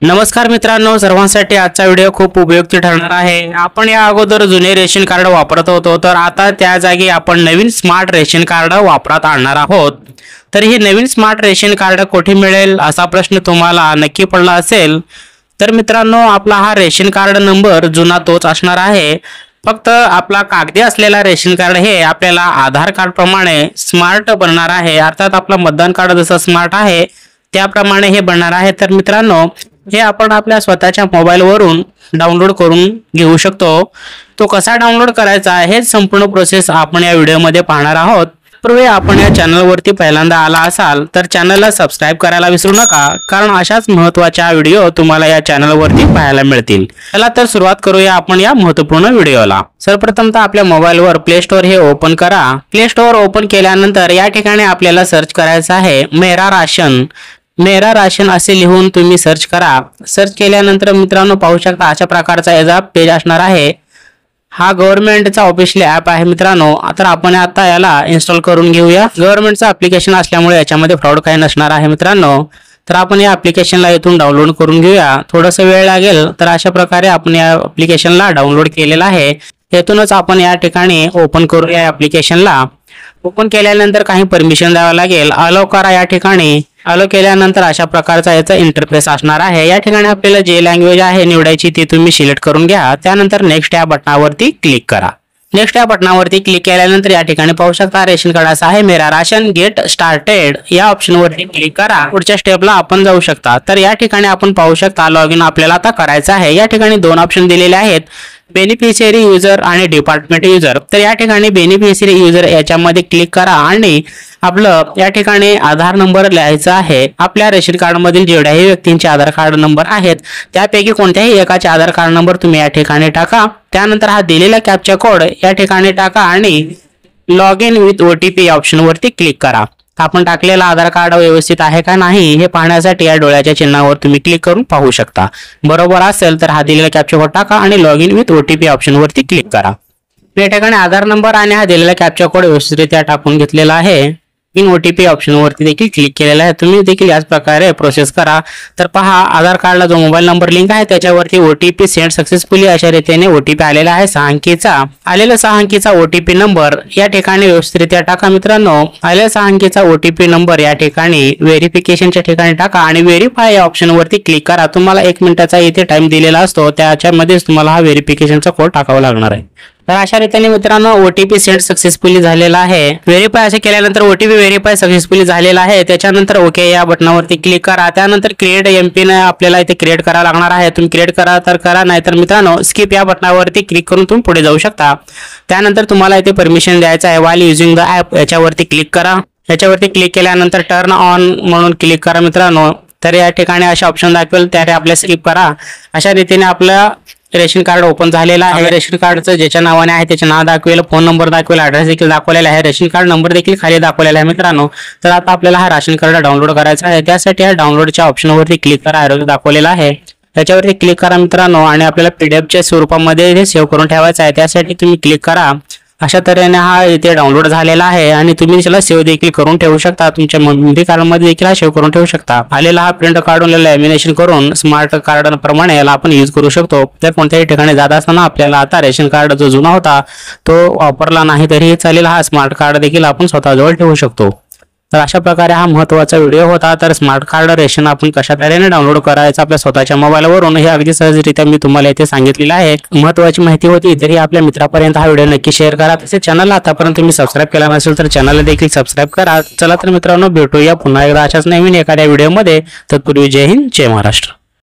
नमस्कार मित्रांनो, सर्वांसाठी आजचा व्हिडिओ खूप उपयुक्त ठरणार आहे। आपण या अगोदर जुने रेशन कार्ड वापरत होतो, तर आता त्या जागी आपण नवीन स्मार्ट रेशन कार्ड वापरात आणणार आहोत। तर हे नवीन स्मार्ट रेशन कार्ड कुठे मिळेल असा प्रश्न तुम्हाला नक्की पडला असेल। तर मित्रांनो, आपला हा रेशन कार्ड नंबर जुना तोच असणार आहे, फक्त आपला कागदी असलेला रेशन कार्ड हे आपल्याला आधार कार्ड प्रमाणे स्मार्ट बनणार आहे। अर्थात आपला मतदान कार्ड जसं स्मार्ट आहे त्याप्रमाणे हे बनणार आहे। तर मित्रांनो, हे आपण आपल्या स्वतःच्या मोबाईलवरून डाउनलोड करून घेऊ शकतो। तो कसा डाउनलोड करायचा हे संपूर्ण प्रोसेस आपण या व्हिडिओमध्ये पाहणार आहोत। पूर्वी आपण या चॅनलवरती पहिल्यांदा आला असाल तर चॅनलला सबस्क्राइब करायला विसरू नका, कारण अशाच महत्त्वाच्या व्हिडिओ तुम्हाला या चॅनलवरती पाहायला मिळतील। चला तर सुरुवात करूया आपण या महत्त्वपूर्ण व्हिडिओला। सर्वप्रथम आपल्या मोबाईलवर प्ले स्टोअर हे ओपन करा। प्ले स्टोअर ओपन केल्यानंतर या ठिकाणी आपल्याला सर्च करायचं आहे मेरा राशन असे लिहून तुम्ही सर्च करा। सर्च केल्यानंतर मित्रांनो पाहू शकता अशा प्रकारचा याचा पेज असणार आहे। हा गव्हर्नमेंटचा ऑफिशियल ॲप आहे मित्रांनो। तर आपण आता याला इन्स्टॉल करून घेऊया। गव्हर्नमेंटचा ॲप्लिकेशन असल्यामुळे याच्यामध्ये फ्रॉड काही नसणार आहे मित्रांनो। तर आपण या ॲप्लिकेशनला इथून डाउनलोड करून घेऊया। थोडासा वेळ लागेल। तर अशा प्रकारे आपण या ॲप्लिकेशनला डाउनलोड केलेला आहे। येथूनच आपण या ठिकाणी ओपन करूया या ॲप्लिकेशनला। ओपन केल्यानंतर काही परमिशन द्यावं लागेल। अलाउ करा या ठिकाणी। अलाउ केल्यानंतर अशा प्रकारचा याचा इंटरफेस असणार आहे। या ठिकाणी आपल्याला जे लँग्वेज आहे निवडायची ती तुम्ही सिलेक्ट करून घ्या। त्यानंतर नेक्स्ट या बटनावरती क्लिक करा। नेक्स्ट या बटनावरती क्लिक केल्यानंतर या ठिकाणी पाहू शकता रेशन कार्ड असा आहे मेरा राशन गेट स्टार्टेड या ऑप्शनवरती क्लिक करा। पुढच्या स्टेपला आपण जाऊ शकता। तर या ठिकाणी आपण पाहू शकता लॉग इन आपल्याला आता करायचं आहे। या ठिकाणी दोन ऑप्शन दिलेले आहेत, बेनिफिशियरी युजर आणि डिपार्टमेंट युजर। तर या ठिकाणी बेनिफिशियरी युजर याच्यामध्ये क्लिक करा आणि आपलं या ठिकाणी आधार नंबर लिहायचा आहे। आपल्या रेशन कार्ड मधील जेवढ्याही व्यक्तींचे आधार कार्ड नंबर आहेत त्यापैकी कोणत्याही एकाचे आधार कार्ड नंबर तुम्ही या ठिकाणी टाका। त्यानंतर हा दिलेला कॅप्चा कोड या ठिकाणी टाका आणि log in with OTP option वरती क्लिक करा। आपण टाकलेला आधार कार्ड व्यवस्थित आहे का नाही हे पाहण्यासाठी या डोळ्याच्या चिन्हावर तुम्ही क्लिक करून पाहू शकता। बरोबर असेल तर हा दिलेला कॅप्चा कोड टाका आणि log in with OTP option वरती क्लिक करा। या ठिकाणी आधार नंबर आणि हा दिलेला कॅप्चा कोड व्यवस्थितरित्या टाकून घेतलेला आहे। इन OTP ऑप्शन वरती देखील क्लिक केलेला आहे। तुम्ही देखील याच प्रकारे प्रोसेस करा। तर पहा आधार कार्डला जो मोबाईल नंबर लिंक आहे त्याच्यावरती OTP सेंड सक्सेसफुली अशा रीतीने OTP आलेला आहे 6 अंकीचा। आलेला 6 अंकीचा OTP नंबर या ठिकाणी व्यवस्थितरित्या टाका मित्रांनो। आलेला 6 अंकीचा OTP नंबर या ठिकाणी व्हेरिफिकेशनच्या ठिकाणी टाका आणि व्हेरीफाय या ऑप्शन वरती क्लिक करा। तुम्हाला 1 मिनिटाचा इथे टाइम दिलेला असतो, त्याच्यामध्येच तुम्हाला हा व्हेरिफिकेशनचा कोड टाकावा लागणार आहे। तर अशा रीतीने मित्रांनो OTP सेंड सक्सेसफुली झालेला आहे। व्हेरीफाय असे केल्यानंतर OTP व्हेरीफाय सक्सेसफुली झालेला आहे। त्याच्यानंतर ओके या बटनावरती क्लिक करा। त्यानंतर क्रिएट MPIN आपल्याला इथे क्रिएट करावा लागणार आहे। तुम्ही क्रिएट करा तर करा, नाहीतर मित्रांनो स्किप या बटनावरती क्लिक करून तुम्ही पुढे जाऊ शकता। त्यानंतर तुम्हाला इथे परमिशन द्यायचं आहे व्हाईल युजिंग द ॲप याच्यावरती क्लिक करा। याच्यावरती क्लिक केल्यानंतर टर्न ऑन म्हणून क्लिक करा मित्रांनो। तर या ठिकाणी अशा ऑप्शन दाखवेल त्याने आपल्या स्किप करा। अशा रीतीने आपलं रेशन कार्ड ओपन झालेला आहे। रेशन कार्डचं ज्याच्या नावाने आहे त्याचे नाव दाखवेल, फोन नंबर दाखवेल, ॲड्रेस देखील दाखवलेला आहे, रेशन कार्ड नंबर देखील खाली दाखवलेला आहे मित्रांनो। तर आता आपल्याला हा राशन कार्ड डाउनलोड करायचा आहे। त्यासाठी या डाउनलोडच्या ऑप्शनवरती क्लिक करा, ॲरो दाखवलेला आहे त्याच्यावरती क्लिक करा मित्रांनो आणि आपल्याला PDF स्वरूपामध्ये हे सेव्ह करून ठेवायचं आहे। त्यासाठी तुम्ही क्लिक करा। अशा तऱ्हेने हा इथे डाउनलोड झालेला आहे आणि तुम्ही त्याला सेव्ह देखील करून ठेवू शकता। तुमच्या मेमरी कार्डमध्ये देखील हा सेव्ह करून ठेवू शकता। आलेला हा प्रिंट काढून लॅमिनेशन करून स्मार्ट कार्ड प्रमाणे याला आपण यूज करू शकतो। तर कोणत्याही ठिकाणी जात असताना आपल्याला आता रेशन कार्ड जो जुना होता तो वापरला नाही तरीही चालेल, हा स्मार्ट कार्ड देखील आपण स्वतःजवळ ठेवू शकतो। तर अशा प्रकारे हा महत्त्वाचा व्हिडिओ होता। तर स्मार्ट कार्ड रेशन आपण कशा तऱ्हेने डाउनलोड करायचं आपल्या स्वतःच्या मोबाईलवरून हे अगदी सहजरित्या मी तुम्हाला इथे सांगितलेलं आहे। महत्त्वाची माहिती होती तरी आपल्या मित्रापर्यंत हा व्हिडिओ नक्की शेअर करा। तसेच चॅनलला आतापर्यंत तुम्ही सबस्क्राइब केला नसेल तर चॅनलला देखील सबस्क्राइब करा। चला तर मित्रांनो, भेटूया पुन्हा एकदा अशाच नवीन एखाद्या व्हिडिओमध्ये। तत्पूर्वी जय हिंद, जय महाराष्ट्र।